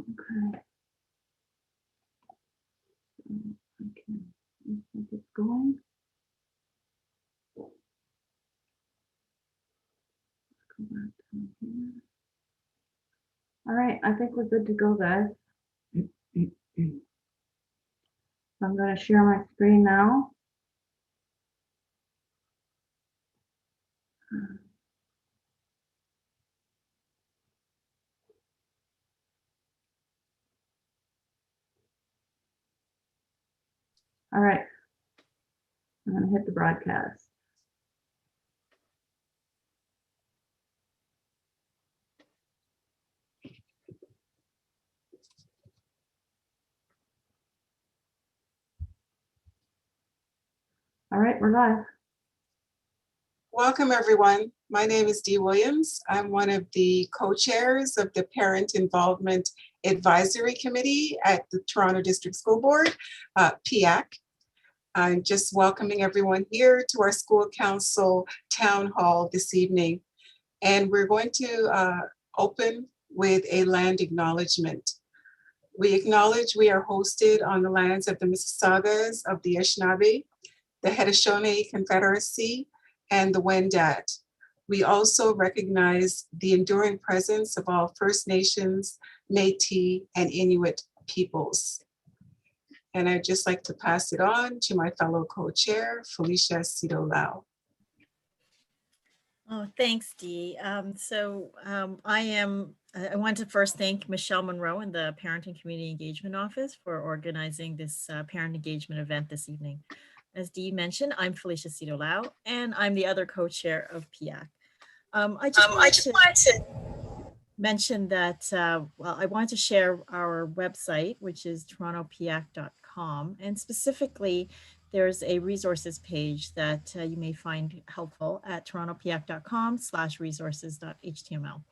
Okay. Okay. Looks like it's going. Let's go back to here. All right, I think we're good to go, guys. So I'm going to share my screen now. All right, I'm going to hit the broadcast. All right, we're live. Welcome, everyone. My name is Dee Williams. I'm one of the co-chairs of the Parent Involvement Advisory Committee at the Toronto District School Board, PIAC. I'm just welcoming everyone here to our school council town hall this evening. And we're going to open with a land acknowledgement. We acknowledge we are hosted on the lands of the Mississaugas of the Anishinaabe, the Haudenosaunee Confederacy, and the Wendat. We also recognize the enduring presence of all First Nations, Métis, and Inuit peoples. And I'd just like to pass it on to my fellow co-chair, Felicia Cito-Lau. Oh, thanks, Dee. I want to first thank Michelle Monroe and the Parent and Community Engagement Office for organizing this parent engagement event this evening. As Dee mentioned, I'm Felicia Cito-Lau, and I'm the other co-chair of PIAC. I just wanted to mention that, I wanted to share our website, which is torontopiac.com, and specifically, there's a resources page that you may find helpful at torontopiac.com/resources.html.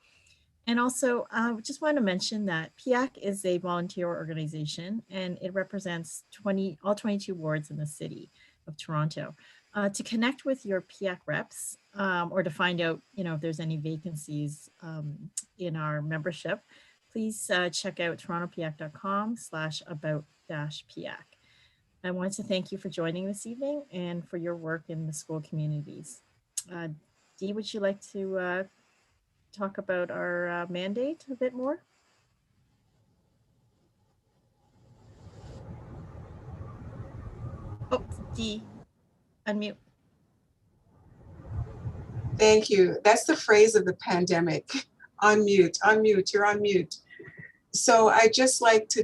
And also, I just want to mention that PIAC is a volunteer organization, and it represents all 22 wards in the city of Toronto. To connect with your PIAC reps or to find out, if there's any vacancies in our membership, please check out torontopiac.com/about-PIAC. I want to thank you for joining this evening and for your work in the school communities. Dee, would you like to talk about our mandate a bit more? Oh, Dee, unmute. Thank you. That's the phrase of the pandemic. Unmute, unmute, you're on mute. So I'd just like to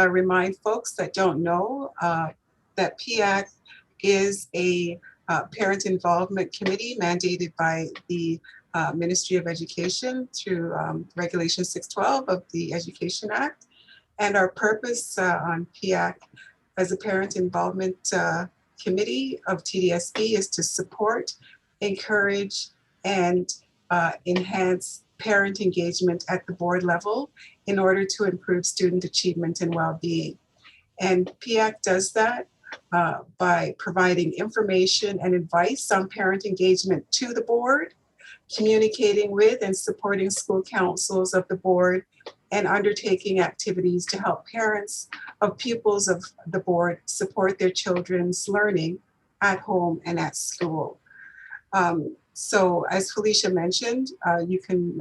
remind folks that don't know that PIAC is a parent involvement committee mandated by the Ministry of Education through Regulation 612 of the Education Act. And our purpose on PIAC as a parent involvement committee of TDSB is to support, encourage, and enhance parent engagement at the board level in order to improve student achievement and well-being. And PIAC does that by providing information and advice on parent engagement to the board, communicating with and supporting school councils of the board, and undertaking activities to help parents of pupils of the board support their children's learning at home and at school. So as Felicia mentioned, you can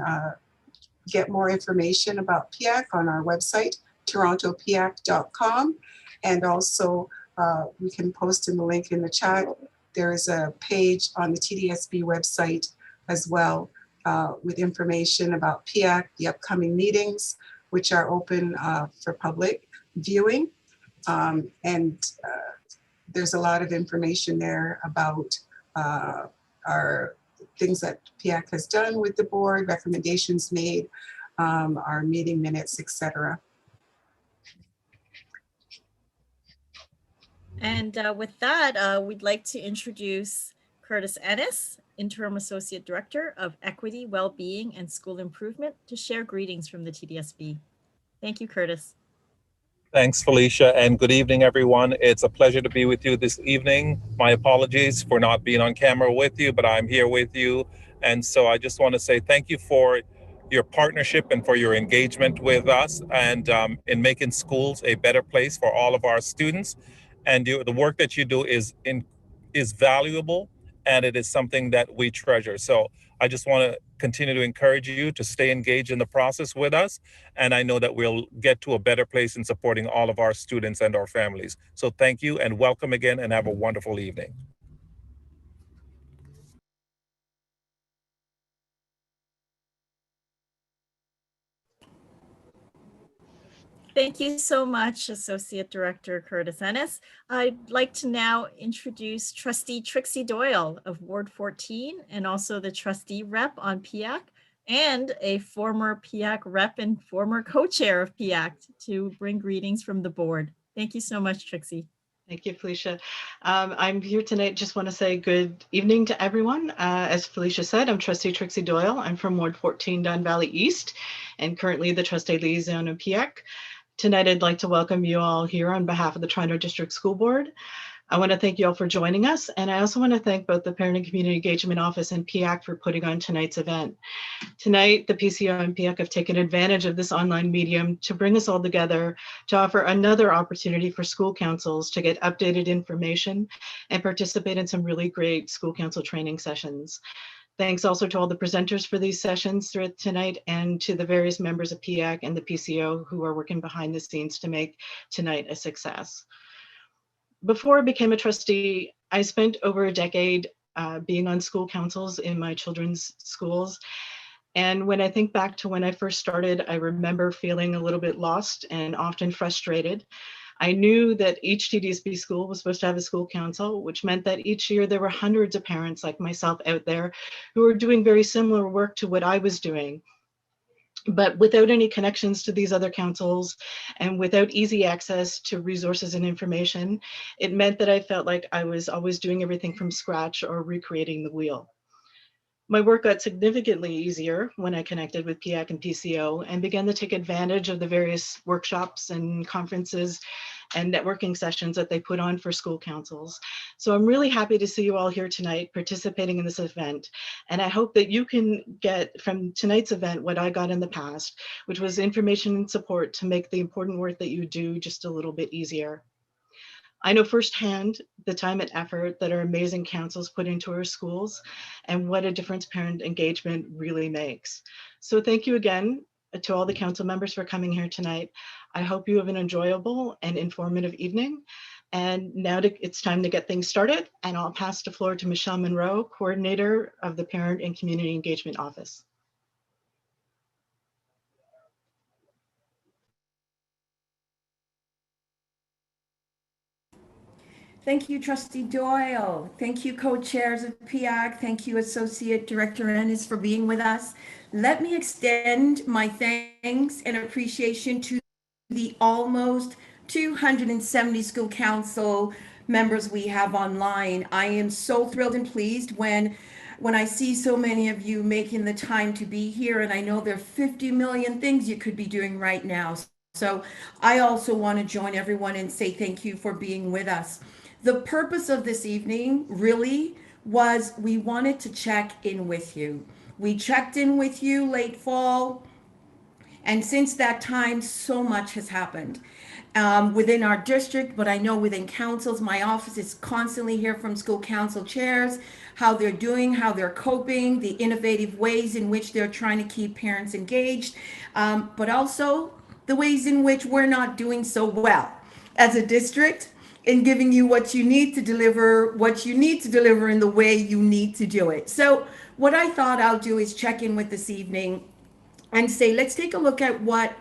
get more information about PIAC on our website, torontopiac.com. And also we can post in the link in the chat. There is a page on the TDSB website as well with information about PIAC, the upcoming meetings, which are open for public viewing. There's a lot of information there about our things that PIAC has done with the board, recommendations made, our meeting minutes, etc. And with that, we'd like to introduce Curtis Ennis, Interim Associate Director of Equity, Wellbeing, and School Improvement, to share greetings from the TDSB. Thank you, Curtis. Thanks, Felicia, and good evening, everyone. It's a pleasure to be with you this evening. My apologies for not being on camera with you, but I'm here with you. And so I just want to say thank you for your partnership and for your engagement with us and in making schools a better place for all of our students. And the work that you do is valuable, and it is something that we treasure. So I just want to continue to encourage you to stay engaged in the process with us. And I know that we'll get to a better place in supporting all of our students and our families. So thank you and welcome again, and have a wonderful evening. Thank you so much, Associate Director Curtis Ennis. I'd like to now introduce Trustee Trixie Doyle of Ward 14, and also the trustee rep on PIAC, and a former PIAC rep and former co-chair of PIAC, to bring greetings from the board. Thank you so much, Trixie. Thank you, Felicia. I'm here tonight. Just want to say good evening to everyone. As Felicia said, I'm Trustee Trixie Doyle. I'm from Ward 14, Don Valley East, and currently the Trustee Liaison of PIAC. Tonight, I'd like to welcome you all here on behalf of the Toronto District School Board. I want to thank you all for joining us, and I also want to thank both the Parent and Community Engagement Office and PIAC for putting on tonight's event. Tonight, the PCO and PIAC have taken advantage of this online medium to bring us all together to offer another opportunity for school councils to get updated information and participate in some really great school council training sessions. Thanks also to all the presenters for these sessions throughout tonight, and to the various members of PIAC and the PCO who are working behind the scenes to make tonight a success. Before I became a trustee, I spent over a decade being on school councils in my children's schools. And when I think back to when I first started, I remember feeling a little bit lost and often frustrated. I knew that each TDSB school was supposed to have a school council, which meant that each year there were hundreds of parents like myself out there who were doing very similar work to what I was doing. But without any connections to these other councils and without easy access to resources and information, it meant that I felt like I was always doing everything from scratch or recreating the wheel. My work got significantly easier when I connected with PIAC and PCO and began to take advantage of the various workshops and conferences and networking sessions that they put on for school councils. So I'm really happy to see you all here tonight participating in this event. And I hope that you can get from tonight's event what I got in the past, which was information and support to make the important work that you do just a little bit easier. I know firsthand the time and effort that our amazing councils put into our schools and what a difference parent engagement really makes. So thank you again to all the council members for coming here tonight. I hope you have an enjoyable and informative evening. And now it's time to get things started, and I'll pass the floor to Michelle Monroe, Coordinator of the Parent and Community Engagement Office. Thank you, Trustee Doyle. Thank you, co-chairs of PIAC. Thank you, Associate Director Ennis, for being with us. Let me extend my thanks and appreciation to the almost 270 school council members we have online. I am so thrilled and pleased when I see so many of you making the time to be here, and I know there are 50 million things you could be doing right now. So I also want to join everyone and say thank you for being with us. The purpose of this evening really was we wanted to check in with you. We checked in with you late fall, and since that time, so much has happened within our district, but I know within councils. My office is constantly hear from school council chairs, how they're doing, how they're coping, the innovative ways in which they're trying to keep parents engaged, but also the ways in which we're not doing so well as a district in giving you what you need to deliver in the way you need to do it. So what I thought I'll do is check in with this evening and say, let's take a look at what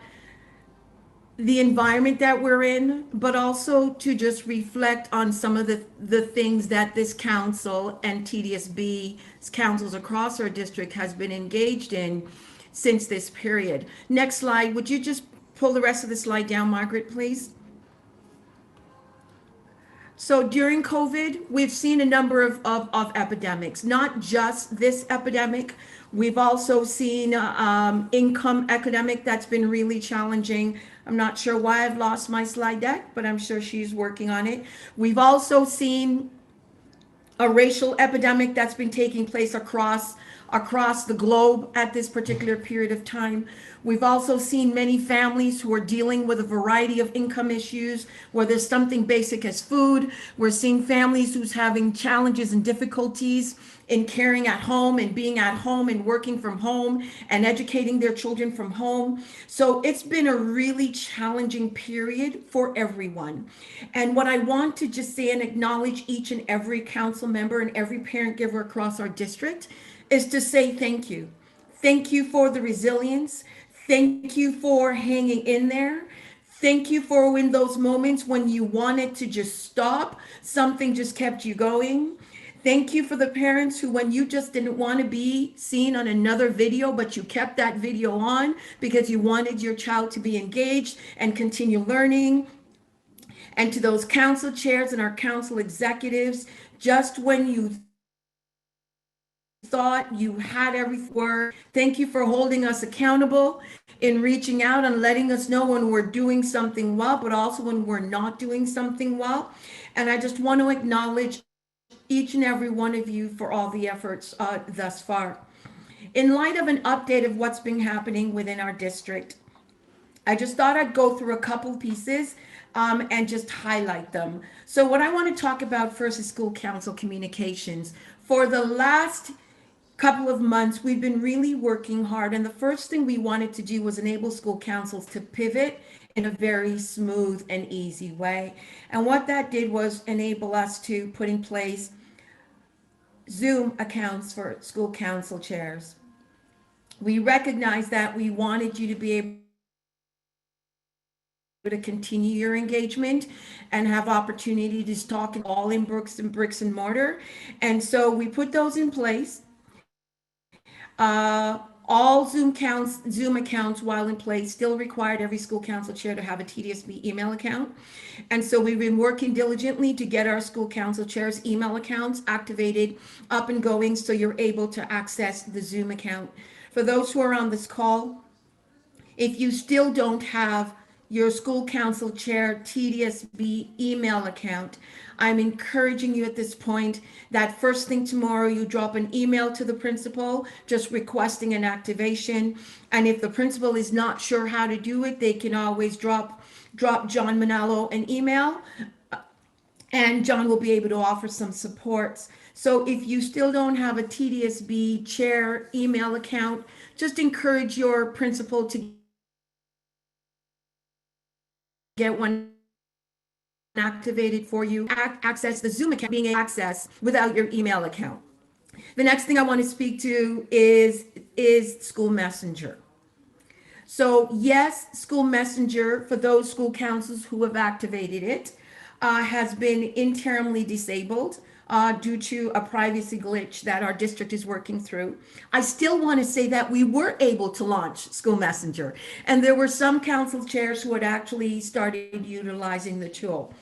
the environment that we're in, but also to just reflect on some of the things that this council and TDSB's councils across our district has been engaged in since this period. Next slide. Would you just pull the rest of the slide down, Margaret, please? So during COVID, we've seen a number of epidemics, not just this epidemic. We've also seen income epidemic that's been really challenging. I'm not sure why I've lost my slide deck, but I'm sure she's working on it. We've also seen a racial epidemic that's been taking place across across the globe at this particular period of time. We've also seen many families who are dealing with a variety of income issues, whether it's something basic as food. We're seeing families who's having challenges and difficulties in caring at home and being at home and working from home and educating their children from home. So it's been a really challenging period for everyone. And what I want to just say and acknowledge each and every council member and every parent giver across our district is to say thank you. Thank you for the resilience. Thank you for hanging in there. Thank you for in those moments when you wanted to just stop, something just kept you going. Thank you for the parents who, when you just didn't want to be seen on another video, but you kept that video on because you wanted your child to be engaged and continue learning. And to those council chairs and our council executives, just when you thought you had everything worked, thank you for holding us accountable in reaching out and letting us know when we're doing something well, but also when we're not doing something well. And I just want to acknowledge each and every one of you for all the efforts thus far. In light of an update of what's been happening within our district, I just thought I'd go through a couple pieces and just highlight them. So what I want to talk about first is school council communications. For the last couple of months, we've been really working hard. And the first thing we wanted to do was enable school councils to pivot in a very smooth and easy way. And what that did was enable us to put in place Zoom accounts for school council chairs. We recognized that we wanted you to be able to continue your engagement and have opportunity to talk all in bricks and mortar. And so we put those in place. All Zoom accounts, while in place, still required every school council chair to have a TDSB email account. And so we've been working diligently to get our school council chairs' email accounts activated, up and going, so you're able to access the Zoom account. For those who are on this call, if you still don't have your school council chair TDSB email account, I'm encouraging you at this point that first thing tomorrow you drop an email to the principal just requesting an activation. And if the principal is not sure how to do it, they can always drop John Manalo an email, and John will be able to offer some supports. So if you still don't have a TDSB chair email account, just encourage your principal to get one activated for you. Access the Zoom account being accessed without your email account. The next thing I want to speak to is School Messenger. So yes, School Messenger, for those school councils who have activated it, has been interimly disabled due to a privacy glitch that our district is working through. I still want to say that we were able to launch School Messenger, and there were some council chairs who had actually started utilizing the tool.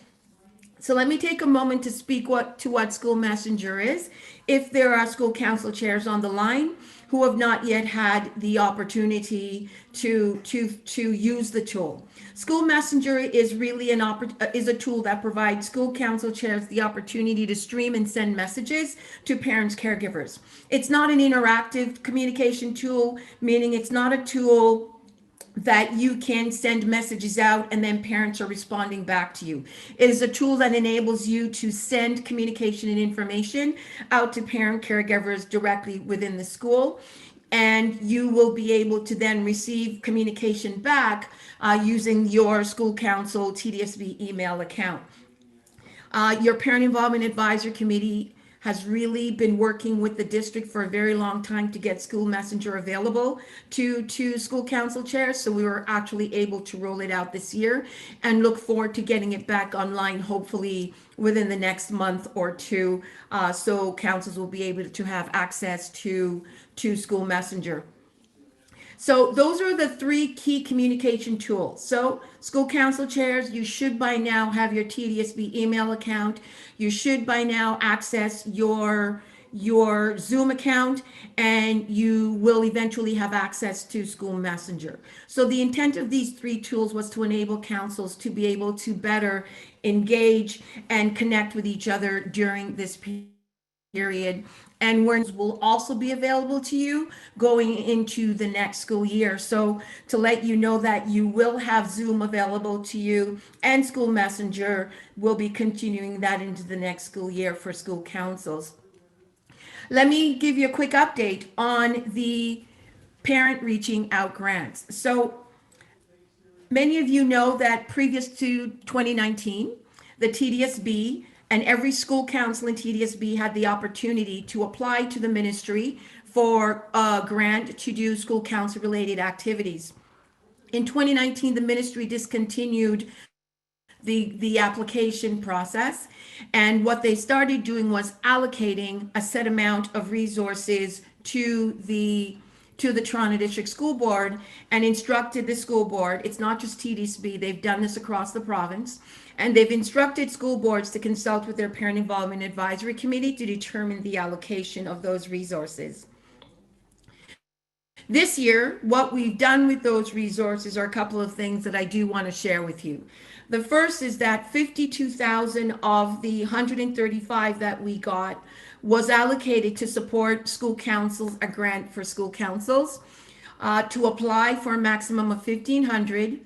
So let me take a moment to speak to what School Messenger is. If there are school council chairs on the line who have not yet had the opportunity to use the tool. School Messenger is really is a tool that provides school council chairs the opportunity to stream and send messages to parents, caregivers. It's not an interactive communication tool, meaning it's not a tool that you can send messages out and then parents are responding back to you. It is a tool that enables you to send communication and information out to parent caregivers directly within the school. And you will be able to then receive communication back using your school council TDSB email account. Your Parent Involvement Advisory Committee has really been working with the district for a very long time to get School Messenger available to school council chairs. So we were actually able to roll it out this year and look forward to getting it back online, hopefully within the next month or two. So councils will be able to have access to School Messenger. So those are the three key communication tools. So school council chairs, you should by now have your TDSB email account. You should by now access your Zoom account, and you will eventually have access to School Messenger. So the intent of these three tools was to enable councils to be able to better engage and connect with each other during this period, and will also be available to you going into the next school year. So to let you know that you will have Zoom available to you, and School Messenger will be continuing that into the next school year for school councils. Let me give you a quick update on the parent reaching out grants. So many of you know that previous to 2019, the TDSB and every school council in TDSB had the opportunity to apply to the ministry for a grant to do school council related activities. In 2019, the ministry discontinued the application process, and what they started doing was allocating a set amount of resources to the Toronto District School Board, and instructed the school board, it's not just TDSB, they've done this across the province, and they've instructed school boards to consult with their Parent Involvement Advisory Committee to determine the allocation of those resources. This year, what we've done with those resources are a couple of things that I do want to share with you. The first is that 52,000 of the 135 that we got was allocated to support school councils, a grant for school councils, to apply for a maximum of 1,500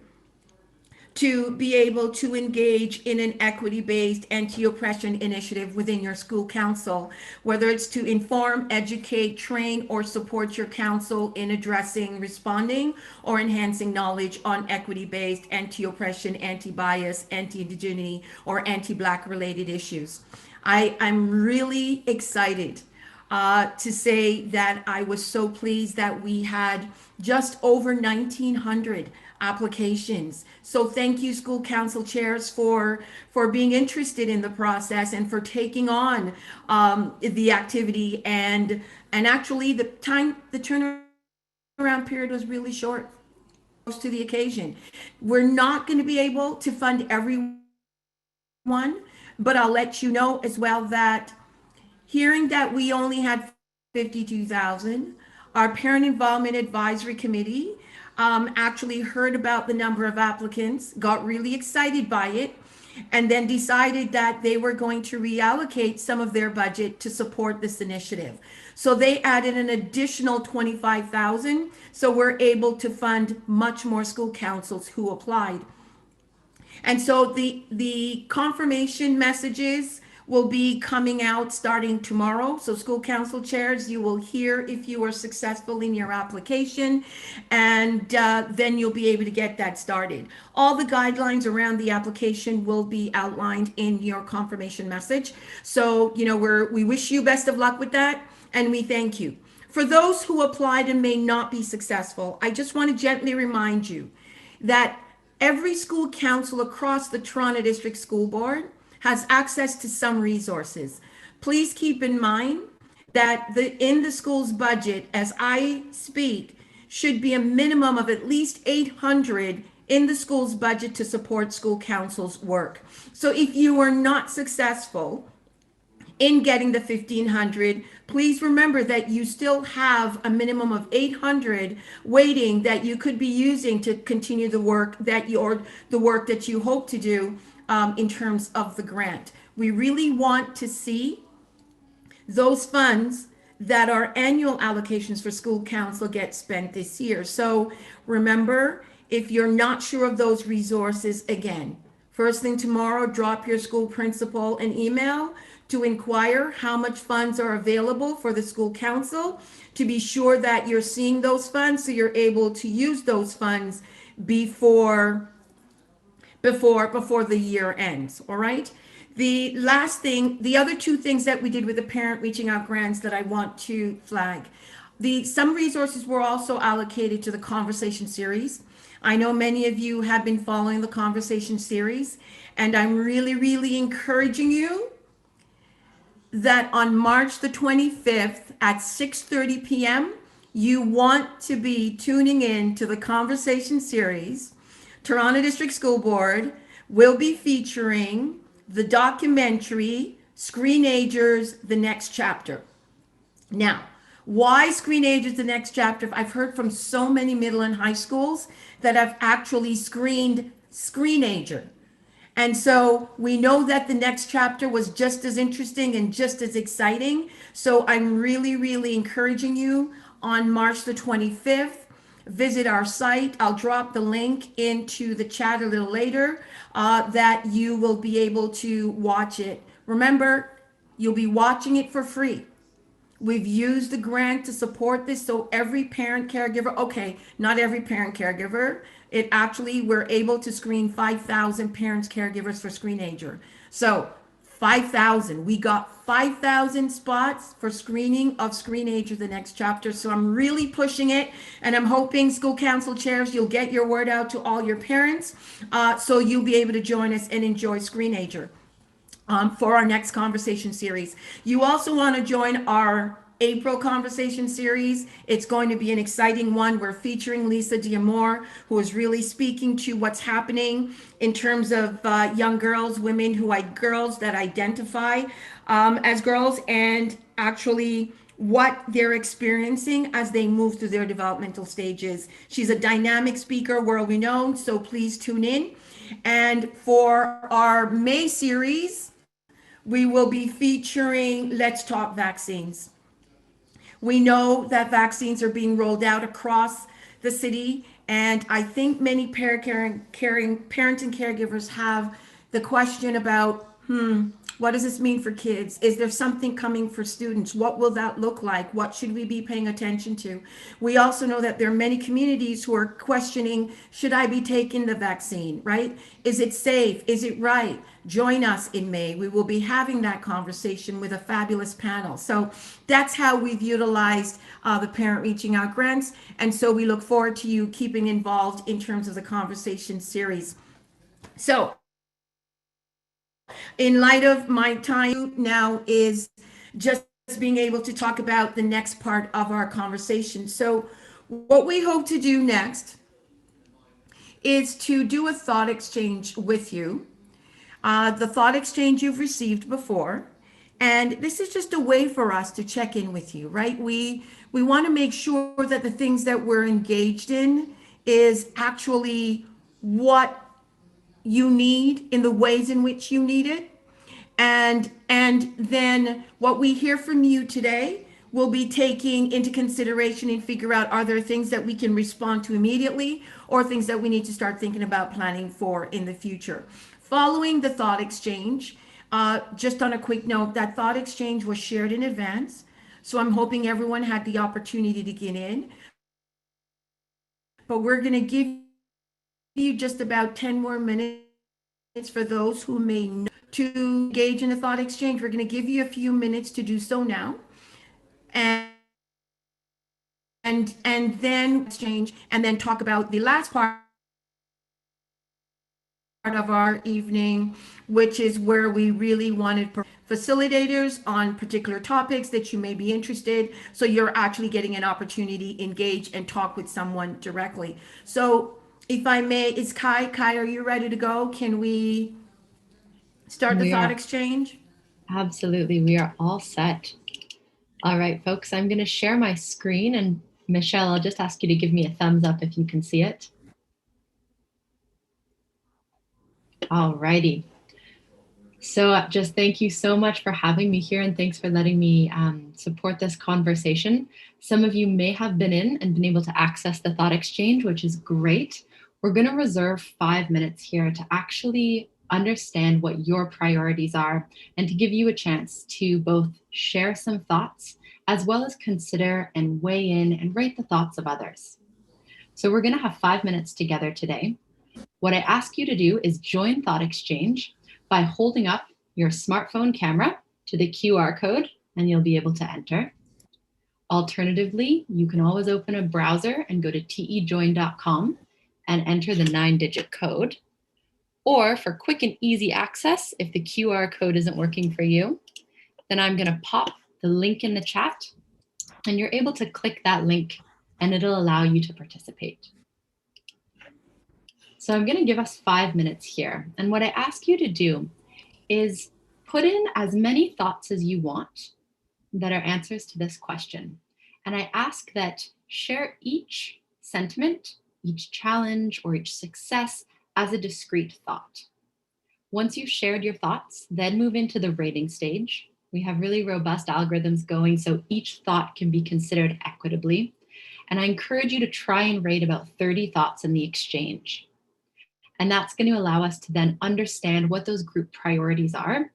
to be able to engage in an equity-based anti-oppression initiative within your school council, whether it's to inform, educate, train, or support your council in addressing, responding, or enhancing knowledge on equity-based anti-oppression, anti-bias, anti-indigeneity, or anti-Black related issues. I'm really excited to say that I was so pleased that we had just over 1,900 applications. So thank you, school council chairs, for being interested in the process and for taking on the activity. And actually, the turnaround period was really short, close to the occasion. We're not going to be able to fund everyone, but I'll let you know as well that hearing that we only had 52,000, our Parent Involvement Advisory Committee actually heard about the number of applicants, got really excited by it, and then decided that they were going to reallocate some of their budget to support this initiative. So they added an additional 25,000, so we're able to fund much more school councils who applied. And so the confirmation messages will be coming out starting tomorrow. So school council chairs, you will hear if you are successful in your application, and then you'll be able to get that started. All the guidelines around the application will be outlined in your confirmation message. So, you know, we wish you best of luck with that, and we thank you. For those who applied and may not be successful, I just want to gently remind you that every school council across the Toronto District School Board has access to some resources. Please keep in mind that in the school's budget, as I speak, should be a minimum of at least 800 in the school's budget to support school council's work. So if you are not successful in getting the 1,500, please remember that you still have a minimum of 800 waiting that you could be using to continue the work that you hope to do in terms of the grant. We really want to see those funds that are annual allocations for school council get spent this year. So remember, if you're not sure of those resources, again, first thing tomorrow, drop your school principal an email to inquire how much funds are available for the school council, to be sure that you're seeing those funds so you're able to use those funds before the year ends. All right. The last thing, the other two things that we did with the parent reaching out grants that I want to flag. Some resources were also allocated to the conversation series. I know many of you have been following the conversation series, and I'm really, really encouraging you that on March the 25th at 6:30 p.m., you want to be tuning in to the conversation series. Toronto District School Board will be featuring the documentary Screenagers, the Next Chapter. Now, why Screenagers, the Next Chapter? I've heard from so many middle and high schools that have actually screened Screenager. And so we know that the next chapter was just as interesting and just as exciting. So I'm really, really encouraging you on March the 25th. Visit our site. I'll drop the link into the chat a little later that you will be able to watch it. Remember, you'll be watching it for free. We've used the grant to support this, so every parent caregiver, okay, not every parent caregiver, it actually, we're able to screen 5,000 parents caregivers for ScreenAger. So 5,000, we got 5,000 spots for screening of ScreenAger, the next chapter. So I'm really pushing it, and I'm hoping school council chairs, you'll get your word out to all your parents, so you'll be able to join us and enjoy ScreenAger. For our next conversation series. You also want to join our April conversation series. It's going to be an exciting one. We're featuring Lisa Diamore, who is really speaking to what's happening in terms of young girls, women who are girls that identify as girls, and actually what they're experiencing as they move through their developmental stages. She's a dynamic speaker, world renowned, so please tune in. And for our May series, we will be featuring Let's Talk Vaccines. We know that vaccines are being rolled out across the city, and I think many parents and caregivers have the question about, what does this mean for kids? Is there something coming for students? What will that look like? What should we be paying attention to? We also know that there are many communities who are questioning, should I be taking the vaccine, right? Is it safe? Is it right? Join us in May. We will be having that conversation with a fabulous panel. So that's how we've utilized the Parent Reaching Out grants. And so we look forward to you keeping involved in terms of the conversation series. So in light of my time now is just being able to talk about the next part of our conversation. So what we hope to do next is to do a thought exchange with you. The thought exchange you've received before. And this is just a way for us to check in with you, right? We want to make sure that the things that we're engaged in is actually what you need in the ways in which you need it. And then what we hear from you today will be taking into consideration and figure out, are there things that we can respond to immediately or things that we need to start thinking about planning for in the future. Following the thought exchange, just on a quick note, that thought exchange was shared in advance. So I'm hoping everyone had the opportunity to get in. But we're going to give you just about 10 more minutes for those who may know to engage in a thought exchange. We're going to give you a few minutes to do so now. And then exchange, and then talk about the last part of our evening, which is where we really wanted facilitators on particular topics that you may be interested, so you're actually getting an opportunity to engage and talk with someone directly. So if I may, is Kai, are you ready to go? Can we start the thought exchange? Absolutely, we are all set. All right, folks, I'm going to share my screen, and Michelle, I'll just ask you to give me a thumbs up if you can see it. All righty. So just thank you so much for having me here, and thanks for letting me support this conversation. Some of you may have been in and been able to access the thought exchange, which is great. We're going to reserve 5 minutes here to actually understand what your priorities are and to give you a chance to both share some thoughts as well as consider and weigh in and rate the thoughts of others. So we're going to have 5 minutes together today. What I ask you to do is join Thought Exchange by holding up your smartphone camera to the QR code, and you'll be able to enter. Alternatively, you can always open a browser and go to tejoin.com and enter the 9-digit code. Or for quick and easy access, if the QR code isn't working for you, then I'm going to pop the link in the chat, and you're able to click that link and it'll allow you to participate. So I'm going to give us 5 minutes here. And what I ask you to do is put in as many thoughts as you want that are answers to this question. And I ask that share each sentiment, each challenge, or each success as a discrete thought. Once you've shared your thoughts, then move into the rating stage. We have really robust algorithms going, so each thought can be considered equitably. And I encourage you to try and rate about 30 thoughts in the exchange. And that's going to allow us to then understand what those group priorities are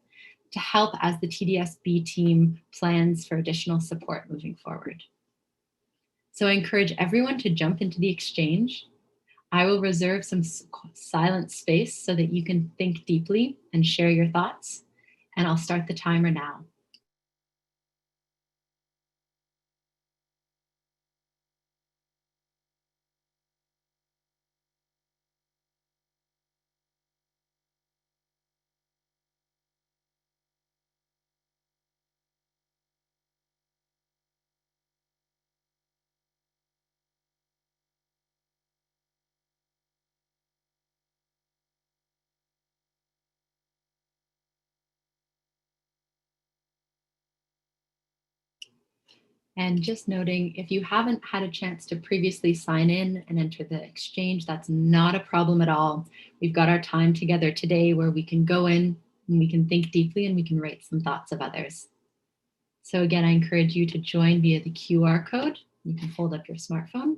to help as the TDSB team plans for additional support moving forward. So I encourage everyone to jump into the exchange. I will reserve some silent space so that you can think deeply and share your thoughts. And I'll start the timer now. And just noting, if you haven't had a chance to previously sign in and enter the exchange, that's not a problem at all. We've got our time together today where we can go in and we can think deeply and we can rate some thoughts of others. So again, I encourage you to join via the QR code. You can hold up your smartphone.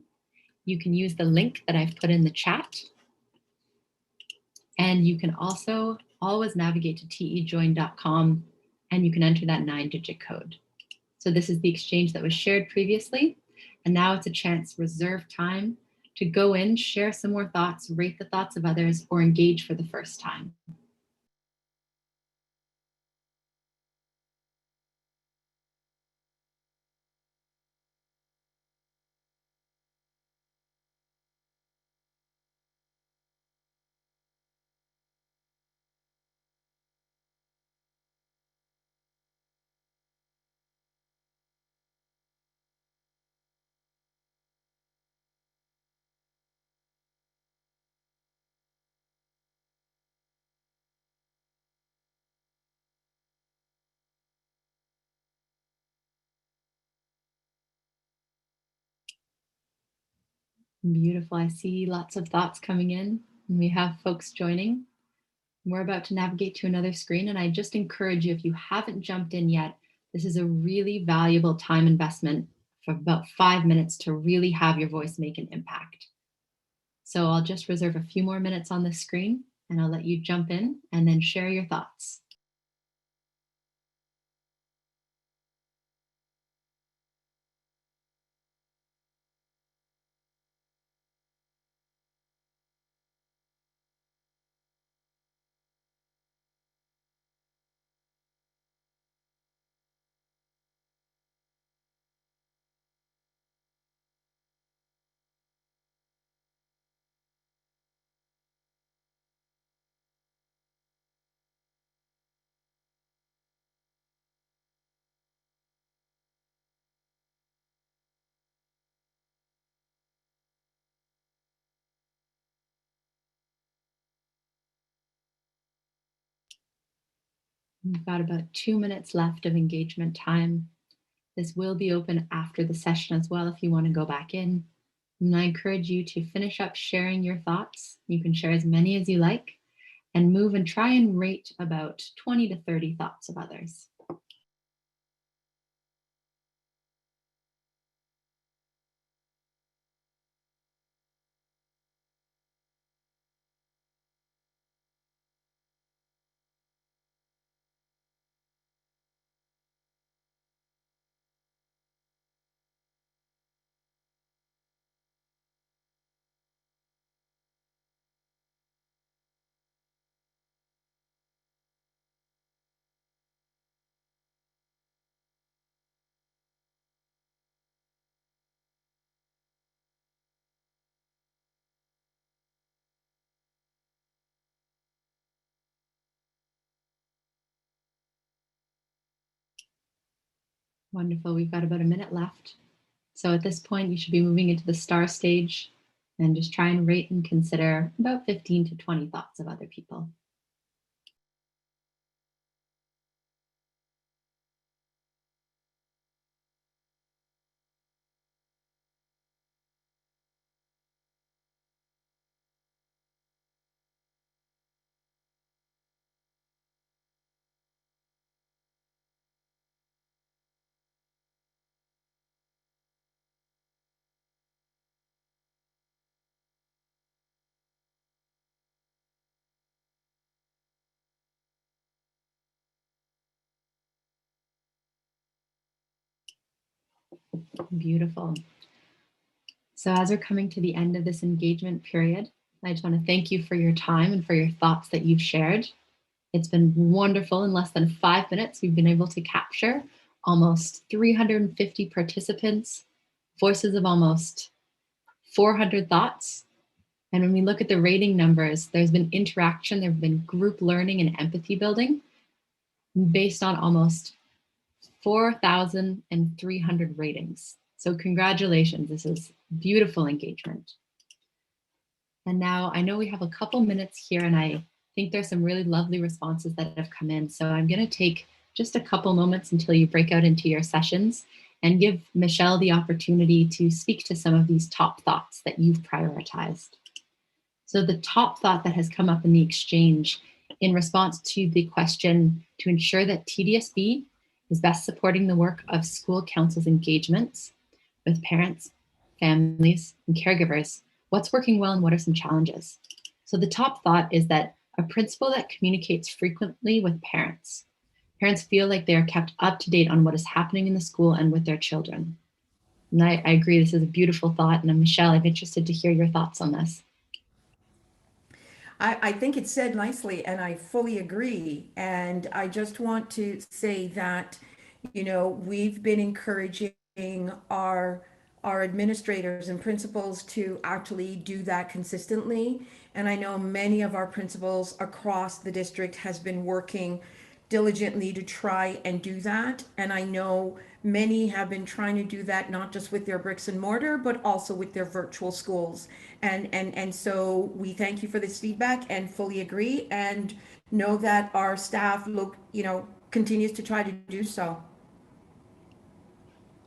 You can use the link that I've put in the chat. And you can also always navigate to tejoin.com and you can enter that 9-digit code. So this is the exchange that was shared previously. And now it's a chance, reserve time to go in, share some more thoughts, rate the thoughts of others, or engage for the first time. Beautiful. I see lots of thoughts coming in and we have folks joining. We're about to navigate to another screen and I just encourage you, if you haven't jumped in yet, this is a really valuable time investment for about 5 minutes to really have your voice make an impact. So I'll just reserve a few more minutes on the screen and I'll let you jump in and then share your thoughts. We've got about 2 minutes left of engagement time. This will be open after the session as well if you want to go back in. And I encourage you to finish up sharing your thoughts. You can share as many as you like and move and try and rate about 20 to 30 thoughts of others. Wonderful. We've got about a minute left. So at this point, you should be moving into the star stage and just try and rate and consider about 15 to 20 thoughts of other people. Beautiful. So as we're coming to the end of this engagement period, I just want to thank you for your time and for your thoughts that you've shared. It's been wonderful. In less than 5 minutes, we've been able to capture almost 350 participants, voices of almost 400 thoughts. And when we look at the rating numbers, there's been interaction, there have been group learning and empathy building based on almost 4,300 ratings. So congratulations, this is beautiful engagement. And now I know we have a couple minutes here, and I think there's some really lovely responses that have come in. So I'm going to take just a couple moments until you break out into your sessions and give Michelle the opportunity to speak to some of these top thoughts that you've prioritized. So the top thought that has come up in the exchange in response to the question to ensure that TDSB is best supporting the work of school council's engagements with parents, families, and caregivers. What's working well and what are some challenges? So the top thought is that a principal that communicates frequently with parents. Parents feel like they are kept up to date on what is happening in the school and with their children. And I agree, this is a beautiful thought. And Michelle, I'm interested to hear your thoughts on this. I think it's said nicely, and I fully agree. And I just want to say that, we've been encouraging our administrators and principals to actually do that consistently. And I know many of our principals across the district has been working diligently to try and do that. And I know many have been trying to do that, not just with their bricks and mortar, but also with their virtual schools. And so we thank you for this feedback and fully agree, and know that our staff continues to try to do so.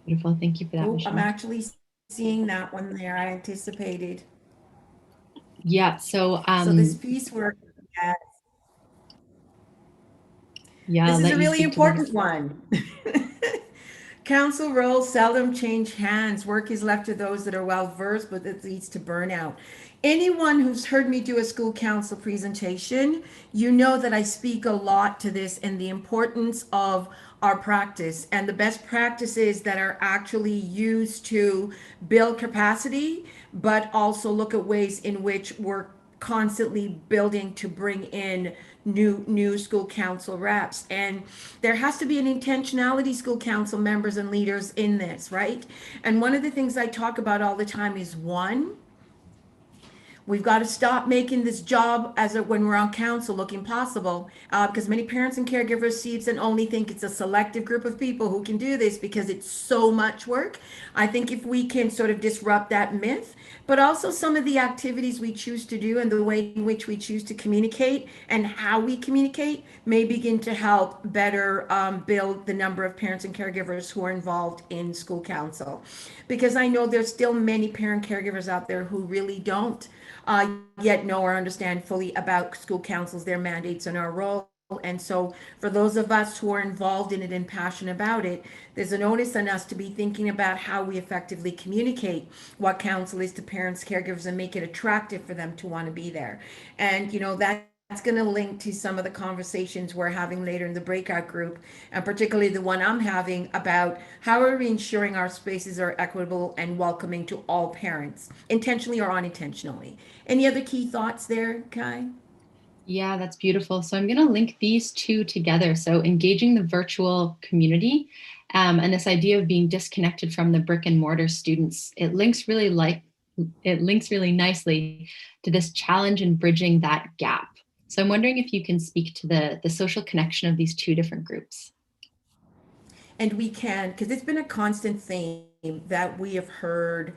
Beautiful, thank you for that, Michelle. I'm actually seeing that one there. I anticipated. Yeah, so this piece work, yeah, this is a really important one. Council roles seldom change hands. Work is left to those that are well versed, but it leads to burnout. Anyone who's heard me do a school council presentation, you know that I speak a lot to this and the importance of our practice and the best practices that are actually used to build capacity, but also look at ways in which we're constantly building to bring in new school council reps. And there has to be an intentionality, school council members and leaders, in this, right? And one of the things I talk about all the time is, one, we've got to stop making this job when we're on council look impossible, because many parents and caregivers see it and only think it's a selective group of people who can do this because it's so much work. I think if we can sort of disrupt that myth, but also some of the activities we choose to do and the way in which we choose to communicate and how we communicate may begin to help better build the number of parents and caregivers who are involved in school council. Because I know there's still many parent caregivers out there who really don't yet know or understand fully about school councils, their mandates, and our role. And so for those of us who are involved in it and passionate about it, there's an onus on us to be thinking about how we effectively communicate what council is to parents, caregivers, and make it attractive for them to want to be there. And that's going to link to some of the conversations we're having later in the breakout group, and particularly the one I'm having about how are we ensuring our spaces are equitable and welcoming to all parents, intentionally or unintentionally. Any other key thoughts there, Kai? Yeah, that's beautiful. So I'm going to link these two together. So engaging the virtual community and this idea of being disconnected from the brick and mortar students, it links really nicely to this challenge in bridging that gap. So I'm wondering if you can speak to the social connection of these two different groups. And we can, because it's been a constant theme that we have heard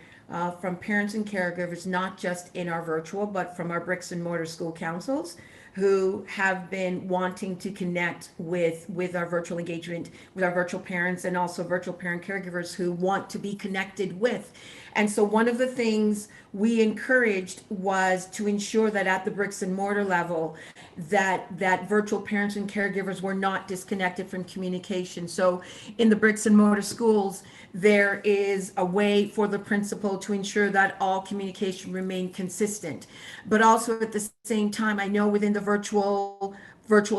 from parents and caregivers, not just in our virtual, but from our bricks and mortar school councils, who have been wanting to connect with our virtual engagement, with our virtual parents, and also virtual parent caregivers who want to be connected with. And so one of the things we encouraged was to ensure that at the bricks and mortar level, that virtual parents and caregivers were not disconnected from communication. So in the bricks and mortar schools, there is a way for the principal to ensure that all communication remain consistent. But also at the same time, I know within the virtual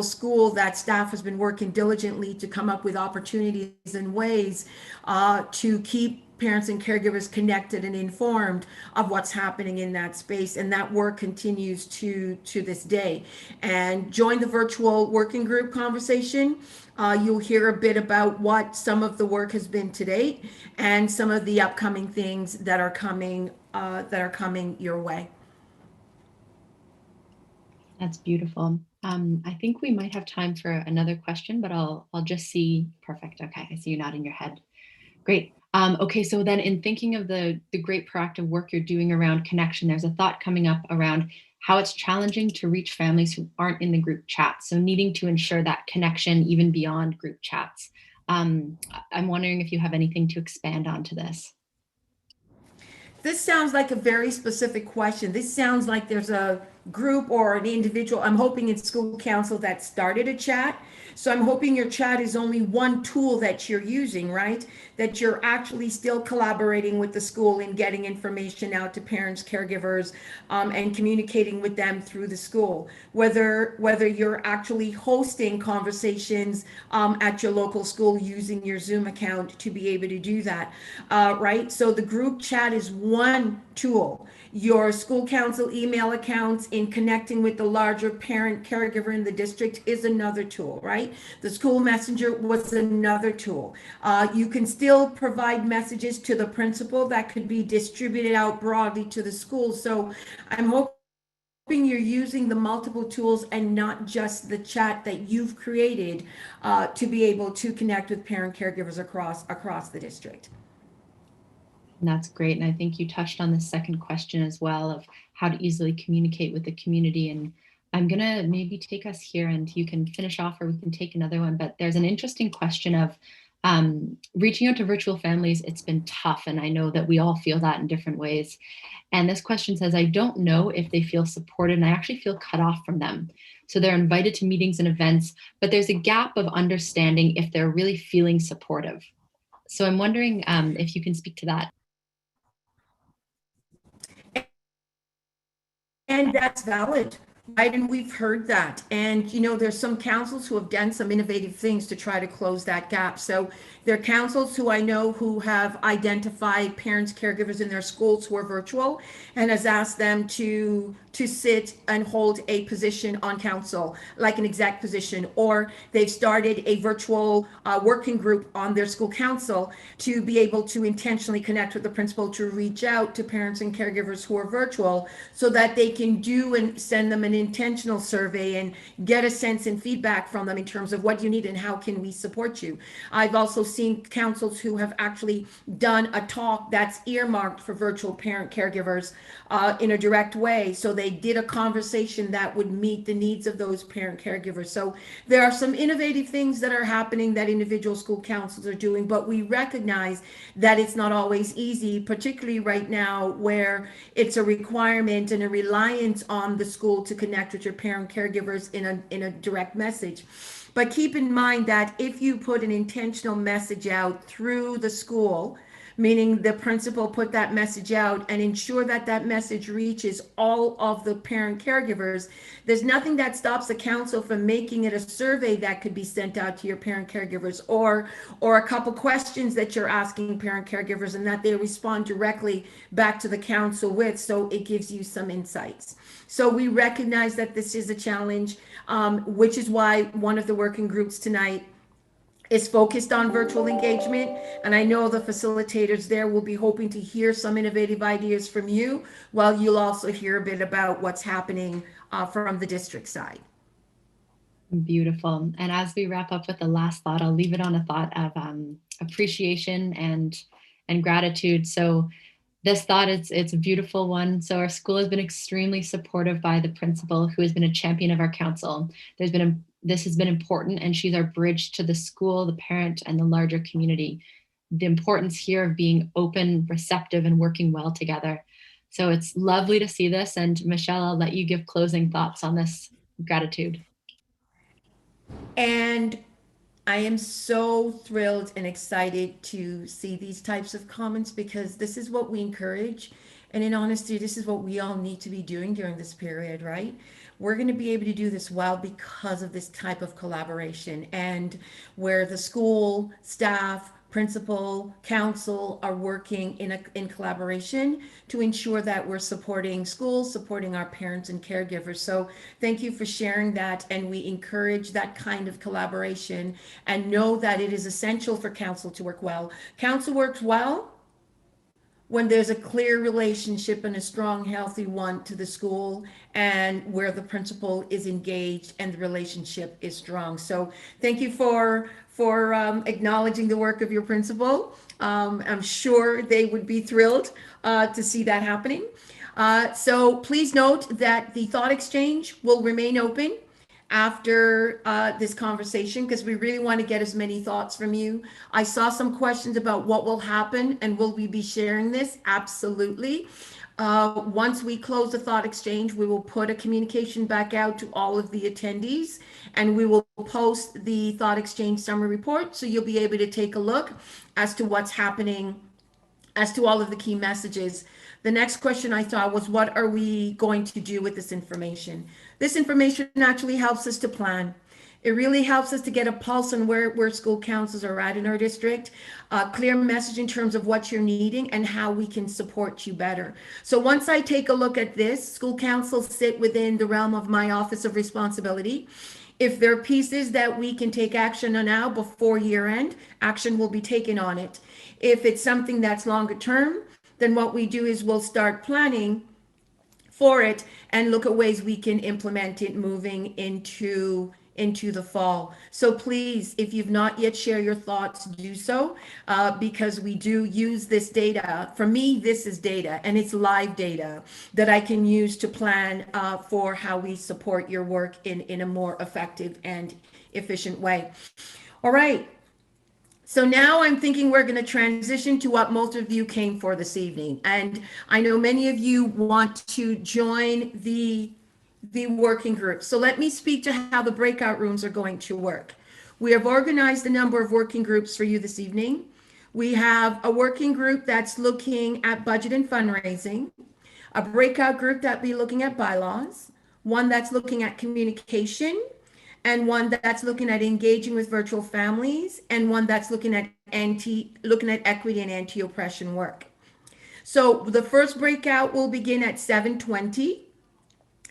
school that staff has been working diligently to come up with opportunities and ways to keep parents and caregivers connected and informed of what's happening in that space. And that work continues to this day. And join the virtual working group conversation. You'll hear a bit about what some of the work has been to date and some of the upcoming things that are coming your way. That's beautiful. I think we might have time for another question, but I'll just see. Perfect. Okay, I see you nodding your head. Great. Okay, so then in thinking of the great proactive work you're doing around connection, there's a thought coming up around how it's challenging to reach families who aren't in the group chat. So needing to ensure that connection even beyond group chats. I'm wondering if you have anything to expand onto this. This sounds like a very specific question. This sounds like there's a group or an individual. I'm hoping it's school council that started a chat. So I'm hoping your chat is only one tool that you're using, right? That you're actually still collaborating with the school and getting information out to parents, caregivers, and communicating with them through the school. Whether you're actually hosting conversations at your local school using your Zoom account to be able to do that, right? So the group chat is one tool. Your school council email accounts in connecting with the larger parent caregiver in the district is another tool, right? The school messenger was another tool. You can still provide messages to the principal that could be distributed out broadly to the school. So I'm hoping you're using the multiple tools and not just the chat that you've created to be able to connect with parent caregivers across the district. And that's great. And I think you touched on the second question as well of how to easily communicate with the community. And I'm going to maybe take us here and you can finish off or we can take another one. But there's an interesting question of reaching out to virtual families. It's been tough. And I know that we all feel that in different ways. And this question says, I don't know if they feel supported and I actually feel cut off from them. So they're invited to meetings and events, but there's a gap of understanding if they're really feeling supportive. So I'm wondering if you can speak to that. And that's valid, right? And we've heard that. And, you know, there's some councils who have done some innovative things to try to close that gap. So there are councils who I know who have identified parents, caregivers in their schools who are virtual and has asked them to sit and hold a position on council, like an exec position, or they've started a virtual working group on their school council to be able to intentionally connect with the principal to reach out to parents and caregivers who are virtual so that they can do and send them an intentional survey and get a sense and feedback from them in terms of what you need and how can we support you. I've also seen councils who have actually done a talk that's earmarked for virtual parent caregivers in a direct way. So they did a conversation that would meet the needs of those parent caregivers. So there are some innovative things that are happening that individual school councils are doing, but we recognize that it's not always easy, particularly right now where it's a requirement and a reliance on the school to connect with your parent caregivers in a direct message. But keep in mind that if you put an intentional message out through the school, meaning the principal put that message out and ensure that that message reaches all of the parent caregivers, there's nothing that stops the council from making it a survey that could be sent out to your parent caregivers or a couple questions that you're asking parent caregivers and that they respond directly back to the council with, so it gives you some insights. So we recognize that this is a challenge, which is why one of the working groups tonight is focused on virtual engagement. And I know the facilitators there will be hoping to hear some innovative ideas from you, while you'll also hear a bit about what's happening from the district side. Beautiful. And as we wrap up with the last thought, I'll leave it on a thought of appreciation and gratitude. So this thought, it's a beautiful one. So our school has been extremely supportive by the principal, who has been a champion of our council. This has been important, and she's our bridge to the school, the parent, and the larger community. The importance here of being open, receptive, and working well together. So it's lovely to see this. And Michelle, I'll let you give closing thoughts on this gratitude. And I am so thrilled and excited to see these types of comments, because this is what we encourage. And in honesty, this is what we all need to be doing during this period, right? We're going to be able to do this well because of this type of collaboration, and where the school, staff, principal, council are working in collaboration to ensure that we're supporting schools, supporting our parents and caregivers. So thank you for sharing that, and we encourage that kind of collaboration and know that it is essential for council to work well. Council works well when there's a clear relationship and a strong, healthy one to the school, and where the principal is engaged and the relationship is strong. So thank you for acknowledging the work of your principal. I'm sure they would be thrilled to see that happening. So please note that the thought exchange will remain open after this conversation, because we really want to get as many thoughts from you. I saw some questions about what will happen and will we be sharing this? Absolutely. Once we close the thought exchange, we will put a communication back out to all of the attendees, and we will post the thought exchange summary report, so you'll be able to take a look as to what's happening, as to all of the key messages. The next question I thought was, what are we going to do with this information? This information actually helps us to plan. It really helps us to get a pulse on where school councils are at in our district, a clear message in terms of what you're needing and how we can support you better. So once I take a look at this, school councils sit within the realm of my office of responsibility. If there are pieces that we can take action on now before year end, action will be taken on it. If it's something that's longer term, then what we do is we'll start planning for it and look at ways we can implement it moving into the fall. So please, if you've not yet shared your thoughts, do so, because we do use this data. For me, this is data, and it's live data that I can use to plan for how we support your work in a more effective and efficient way. All right. So now I'm thinking we're going to transition to what most of you came for this evening. And I know many of you want to join the working group. So let me speak to how the breakout rooms are going to work. We have organized a number of working groups for you this evening. We have a working group that's looking at budget and fundraising, a breakout group that'll be looking at bylaws, one that's looking at communication, and one that's looking at engaging with virtual families, and one that's looking at equity and anti-oppression work. So the first breakout will begin at 7:20.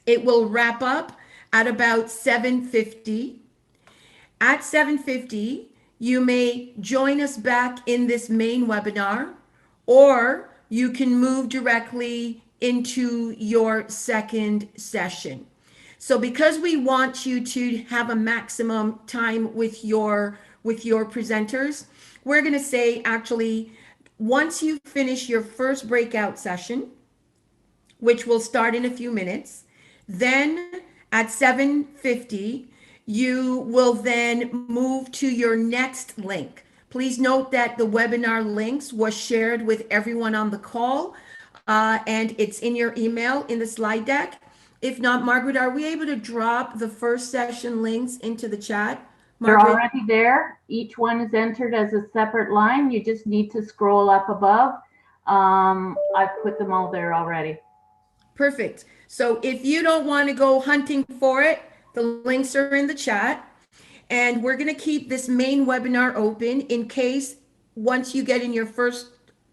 It will wrap up at about 7:50. At 7:50, you may join us back in this main webinar, or you can move directly into your second session. So because we want you to have a maximum time with your presenters, we're going to say, actually, once you finish your first breakout session, which will start in a few minutes, then at 7:50, you will then move to your next link. Please note that the webinar links was shared with everyone on the call, and it's in your email in the slide deck. If not, Margaret, are we able to drop the first session links into the chat? They're Margaret? already there. Each one is entered as a separate line. You just need to scroll up above. I've put them all there already. Perfect. So if you don't want to go hunting for it, the links are in the chat. And we're going to keep this main webinar open in case once you get in your first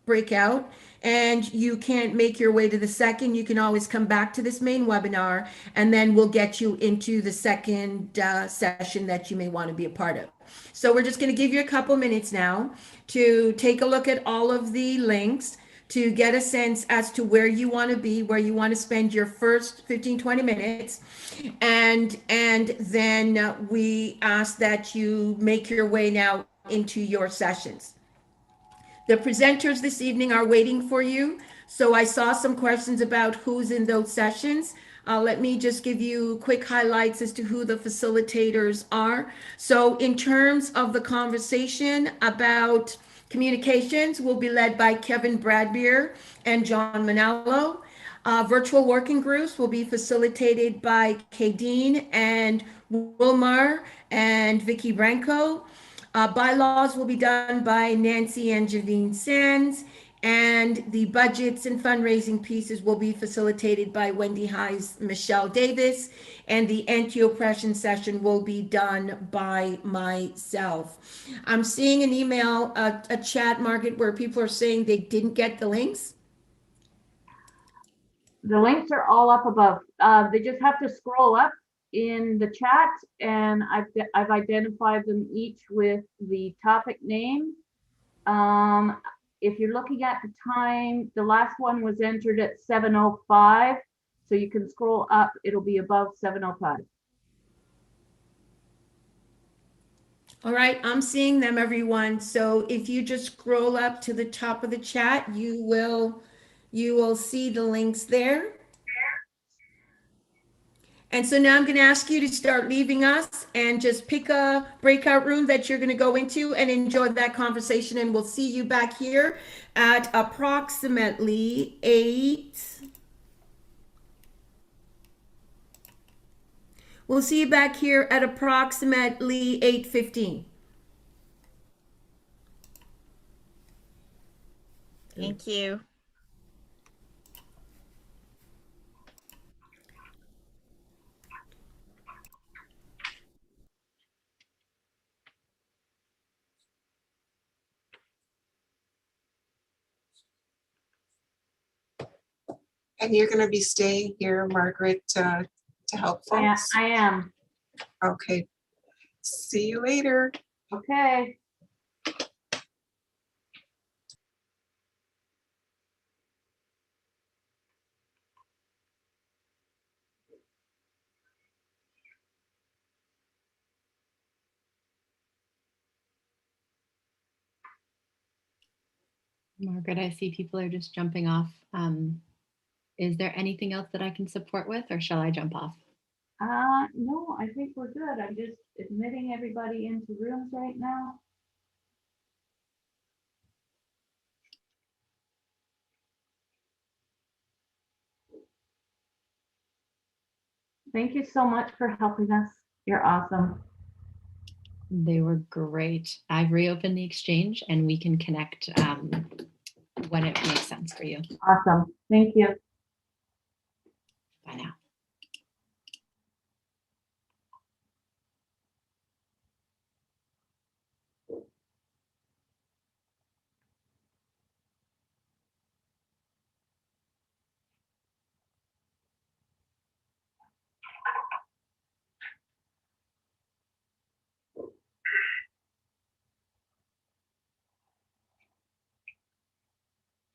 breakout and you can't make your way to the second, you can always come back to this main webinar, and then we'll get you into the second session that you may want to be a part of. So we're just going to give you a couple minutes now to take a look at all of the links, to get a sense as to where you want to be, where you want to spend your first 15-20 minutes. And then we ask that you make your way now into your sessions. The presenters this evening are waiting for you. So I saw some questions about who's in those sessions. Let me just give you quick highlights as to who the facilitators are. So in terms of the conversation about communications, will be led by Kevin Bradbeer and John Manalo. Virtual working groups will be facilitated by Kadeen and Wilmar and Vicky Branco. Bylaws will be done by Nancy and Javine Sands. And the budgets and fundraising pieces will be facilitated by Wendy Heinz, Michelle Davis, and the anti-oppression session will be done by myself. I'm seeing an email, a chat, Margaret, where people are saying they didn't get the links. The links are all up above. They just have to scroll up in the chat, and I've identified them each with the topic name. If you're looking at the time, the last one was entered at 7:05, so you can scroll up. It'll be above 7:05. All right, I'm seeing them, everyone. So if you just scroll up to the top of the chat, you will see the links there. And so now I'm going to ask you to start leaving us and just pick a breakout room that you're going to go into and enjoy that conversation. And we'll see you back here at approximately 8. We'll see you back here at approximately 8:15. Thank you. And you're going to be staying here, Margaret, to help Yeah, folks? I am. Okay. See you later. Okay. Margaret, I see people are just jumping off. Is there anything else that I can support with, or shall I jump off? No, I think we're good. I'm just admitting everybody into rooms right now. Thank you so much for helping us. You're awesome. They were great. I've reopened the exchange and we can connect when it makes sense for you. Awesome. Thank you. Bye now.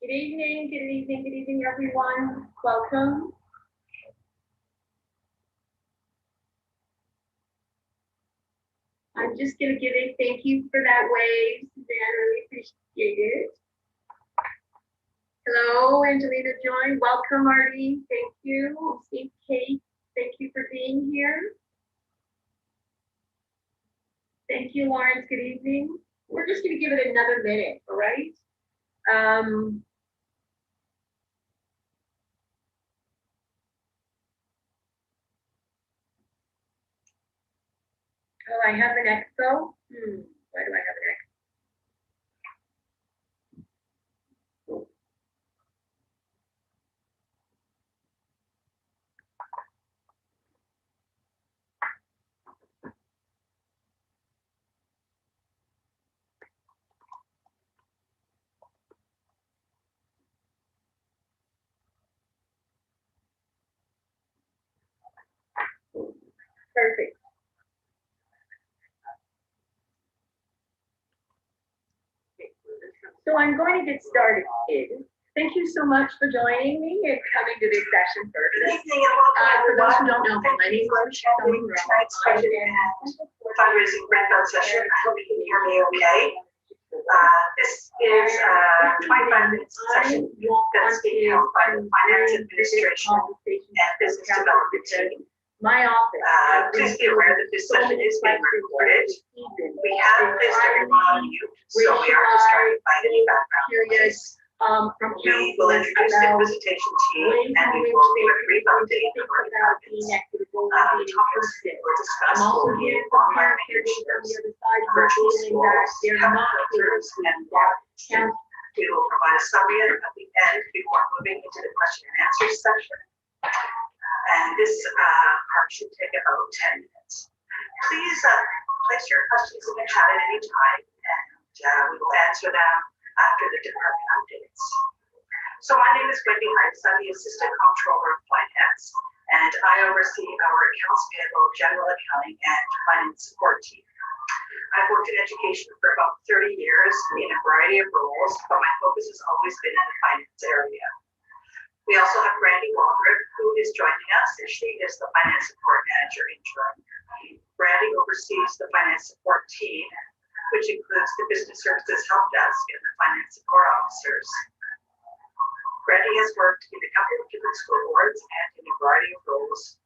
Good evening, everyone. Welcome. I'm just going to give a thank you for that wave, Suzanne. Really appreciate it. Hello, Angelina Joy. Welcome, Marty. Thank you. Steve, Kate, thank you for being here. Thank you, Lawrence. Good evening. We're just going to give it another minute, all right? Oh, I have an expo. Why do I have an expo? Perfect. So I'm going to get started. Thank you so much for joining me and coming to this session first. Good evening and welcome For those who everyone. don't know me, my name is Michelle Michelle. tonight's question and fundraising breakout session. I hope you can hear me okay. This is a 25-minute session that's being held by the Finance Administration and Business Development team. My office. Please be aware that this session is being recorded. We have placed everyone on mute, so we are just trying to find any background noise. We will introduce the visitation team and we will give a brief update on our departments. The topics we'll discuss will be online initiatives, virtual schools, health workers, and We will provide a summary at the end before moving into the question and answer section. And this part should take about 10 minutes. Please place your questions in the chat at any time, and we will answer them after the department updates. So my name is Wendy Heinz. I'm the Assistant Comptroller of Finance, and I oversee our accounts payable, general accounting, and finance support team. I've worked in education for about 30 years in a variety of roles, but my focus has always been in the finance area. We also have Brandy Waldrop, who is joining us, and she is the Finance Support Manager interim. Brandy oversees the Finance Support team, which includes the Business Services Help Desk and the Finance Support Officers. Brandy has worked in a couple of different school boards and in a variety of roles